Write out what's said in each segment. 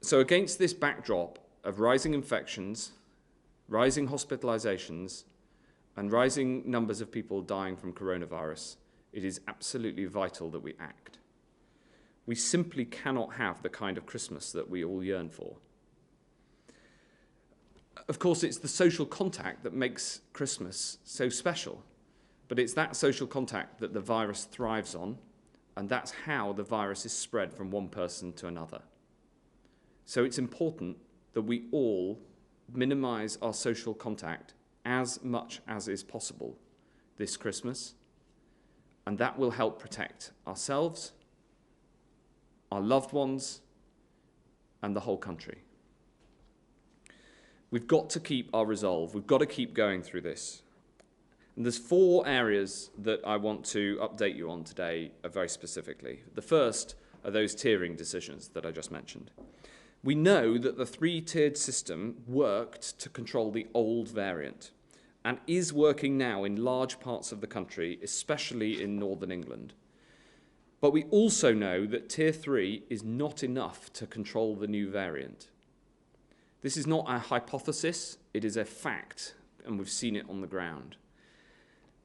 So against this backdrop of rising infections, rising hospitalizations, and rising numbers of people dying from coronavirus, it is absolutely vital that we act. We simply cannot have the kind of Christmas that we all yearn for. Of course, it's the social contact that makes Christmas so special, but it's that social contact that the virus thrives on, and that's how the virus is spread from one person to another. So it's important that we all minimize our social contact as much as is possible this Christmas, and that will help protect ourselves, our loved ones, and the whole country. We've got to keep our resolve. We've got to keep going through this. And there's 4 areas that I want to update you on today very specifically. The first are those tiering decisions that I just mentioned. We know that the 3-tiered system worked to control the old variant and is working now in large parts of the country, especially in northern England. But we also know that Tier 3 is not enough to control the new variant. This is not a hypothesis, it is a fact, and we've seen it on the ground.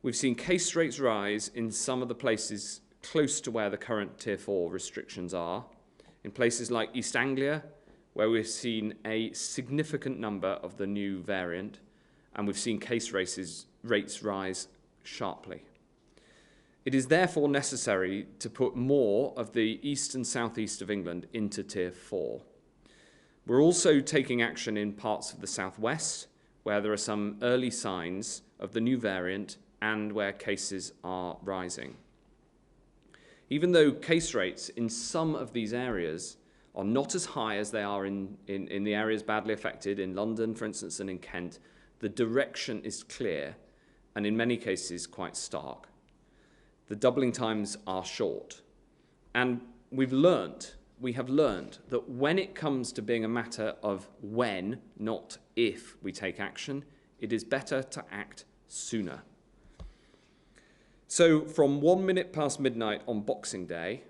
We've seen case rates rise in some of the places close to where the current Tier 4 restrictions are, in places like East Anglia, where we've seen a significant number of the new variant, and we've seen case rates rise sharply. It is therefore necessary to put more of the east and southeast of England into Tier 4. We're also taking action in parts of the southwest, where there are some early signs of the new variant and where cases are rising. Even though case rates in some of these areas are not as high as they are in the areas badly affected, in London, for instance, and in Kent, the direction is clear and in many cases quite stark. The doubling times are short. And we have learned that when it comes to being a matter of when, not if we take action, it is better to act sooner. So from 1 minute past midnight on Boxing Day,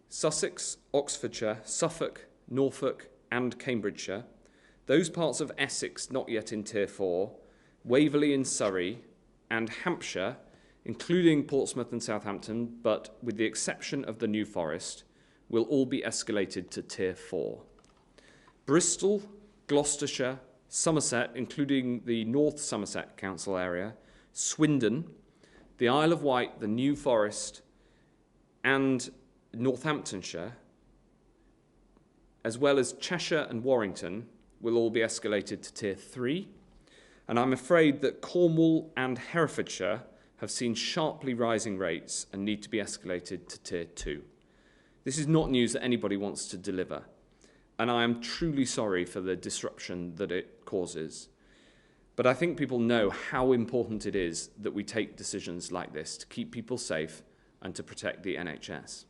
Sussex, Oxfordshire, Suffolk, Norfolk and Cambridgeshire, those parts of Essex not yet in Tier 4, Waverley in Surrey and Hampshire, including Portsmouth and Southampton, but with the exception of the New Forest, will all be escalated to Tier 4. Bristol, Gloucestershire, Somerset, including the North Somerset Council area, Swindon, the Isle of Wight, the New Forest, and Northamptonshire, as well as Cheshire and Warrington, will all be escalated to Tier 3. And I'm afraid that Cornwall and Herefordshire have seen sharply rising rates and need to be escalated to Tier 2. This is not news that anybody wants to deliver, and I am truly sorry for the disruption that it causes. But I think people know how important it is that we take decisions like this to keep people safe and to protect the NHS.